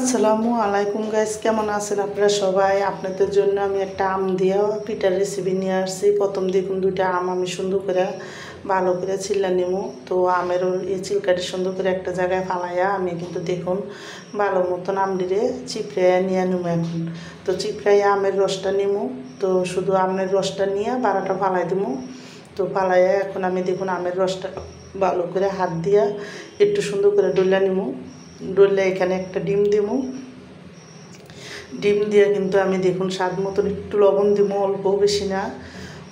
আসসালামু আলাইকুম গাইস, কেমন আছেন আপনারা সবাই? আপনাদের জন্য আমি একটা আম দিয়ে পিঠার রেসিপি নিয়ে আসছি। প্রথম দেখুন দুইটা আম আমি সুন্দর করে ভালো করে ছিল্লা নেবো। তো আমের এই চিলকাটি সুন্দর করে একটা জায়গায় ফালাইয়া আমি কিন্তু দেখুন ভালো মতন আমডিরে চিপড়াইয়া নিয়ে নেবো। এখন তো চিপড়াইয়া আমের রসটা নেবো। তো শুধু আমের রসটা নিয়ে বারোটা ফালাই দেবো। তো ফালাইয়া এখন আমি দেখুন আমের রসটা ভালো করে হাত দিয়া একটু সুন্দর করে ডলে নেবো। ডললে এখানে একটা ডিম দিব। ডিম দিয়ে কিন্তু আমি দেখুন স্বাদ মতন একটু লবণ দিব, অল্প বেশি না।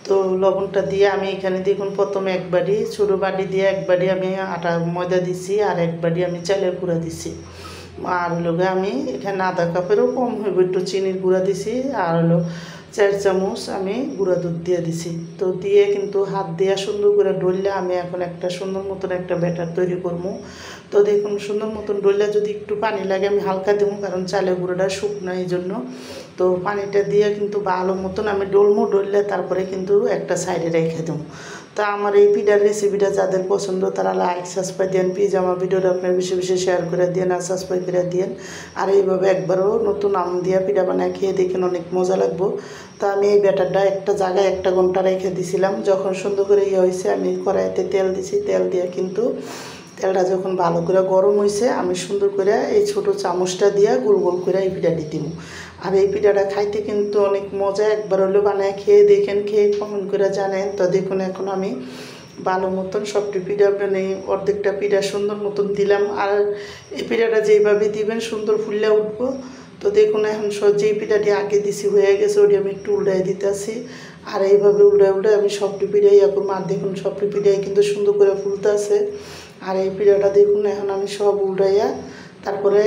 তো লবণটা দিয়ে আমি এখানে দেখুন প্রথমে এক বাটি ছোটো বাটি দিয়ে এক বাটি আমি আটা ময়দা দিছি, আর এক বাটি আমি চালের গুঁড়া দিছি। আর হলো আমি এখানে আধা কাপেরও কম হইব একটু চিনির গুঁড়া দিছি, আর হলো 4 চামচ আমি গুঁড়া দুধ দিয়ে দিছি। তো দিয়ে কিন্তু হাত দিয়ে সুন্দর করে ডললে আমি এখন একটা সুন্দর মতন একটা ব্যাটার তৈরি করবো। তো দেখুন সুন্দর মতন ডললে যদি একটু পানি লাগে আমি হালকা দেবো, কারণ চালের গুঁড়োটা শুকনো এই জন্য। তো পানিটা দিয়ে কিন্তু ভালো মতন আমি ডলবো। ডললে তারপরে কিন্তু একটা সাইডে রেখে দেবো। তো আমার এই পিঠার রেসিপিটা যাদের পছন্দ তারা লাইক সাবস্ক্রাইব দেন, প্লিজ আমার ভিডিওটা আপনার বেশি বেশি শেয়ার করে দেন আর সাবস্ক্রাইব করে দেন। আর এইভাবে একবারও নতুন আম দিয়ে পিঠা বানায় খেয়ে দেখেন, অনেক মজা লাগবো। তো আমি এই ব্যাটারটা একটা জায়গায় 1 ঘন্টা রেখে দিছিলাম। যখন সুন্দর করে হয়েছে আমি কড়াইতে তেল দিছি। তেল দিয়ে কিন্তু তেলটা যখন ভালো করে গরম হয়েছে আমি সুন্দর করে এই ছোটো চামচটা দিয়ে গোল গোল করে এই পিঠাটি দিব। আর এই পিঠাটা খাইতে কিন্তু অনেক মজা। একবার হলেও বানায় খেয়ে দেখেন, খেয়ে কমেন্ট করে জানেন। তো দেখুন এখন আমি ভালো মতন সবটি পিঠা মানে অর্ধেকটা পিঠা সুন্দর মতন দিলাম। আর এই পিঠাটা যেইভাবে দিবেন সুন্দর ফুললে উঠবো। তো দেখুন এখন যেই পিঠাটি আগে দিছি হয়ে গেছে, ওটি আমি একটু উল্টাই দিতেছি। আর এইভাবে উল্টায় উল্টায় আমি সবটি পিঠাই এখন আর দেখুন সবটি পিঠাই কিন্তু সুন্দর করে ফুলতে আছে। আর এই পিঠাটা দেখুন এখন আমি সব উল্টাইয়া তারপরে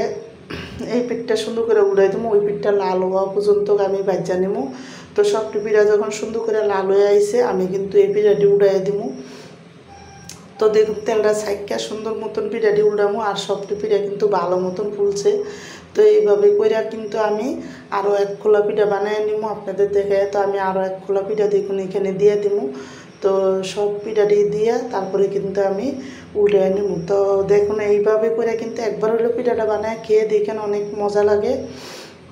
এই পিঠটা সুন্দর করে উল্টাই দেবো। ওই পিঠটা লাল হওয়া পর্যন্ত আমি বাজ্যা নেব। তো সবটি পিঠা যখন সুন্দর করে লাল হয়ে আইছে আমি কিন্তু এই পিঠাটি উল্টাই দেবো। তো দেখুন তেলটা ছাইকা সুন্দর মতন পিঠাটি উল্টামো। আর সবটি পিঠা কিন্তু ভালো মতন ফুলছে। তো এইভাবে কইরা কিন্তু আমি আরও 1 খোলা পিঠা বানিয়ে নিব আপনাদের দেখে। তো আমি আরও 1 খোলা পিঠা দেখুন এখানে দিয়ে দিব। তো সব পিঠাটি দিয়ে তারপরে কিন্তু আমি উল্টে নিব। তো দেখুন এইভাবে করে কিন্তু একবার হলো পিঠাটা বানায় খেয়ে দেখেন, অনেক মজা লাগে।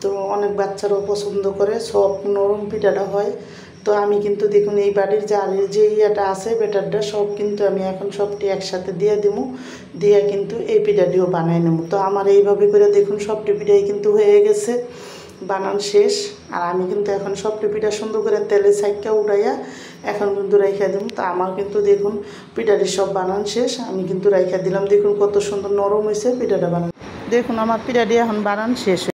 তো অনেক বাচ্চারাও পছন্দ করে, সব নরম পিঠাটা হয়। তো আমি কিন্তু দেখুন এই বাড়ির যে ইয়েটা আছে ব্যাটারটা সব কিন্তু আমি এখন সবটি একসাথে দিয়ে দেবো। দিয়ে কিন্তু এই পিঠাটিও বানাই নেব। তো আমার এইভাবে করে দেখুন সবটি পিঠাই কিন্তু হয়ে গেছে, বানান শেষ। আর আমি কিন্তু এখন সবটি পিঠা সুন্দর করে তেলে ছাইকা উঠাইয়া এখন কিন্তু রাইখা দেব। তো আমার কিন্তু দেখুন পিঠাটি সব বানান শেষ, আমি কিন্তু রাইখা দিলাম। দেখুন কত সুন্দর নরম হয়েছে পিঠাটা বানান। দেখুন আমার পিঠাটি এখন বানান শেষ।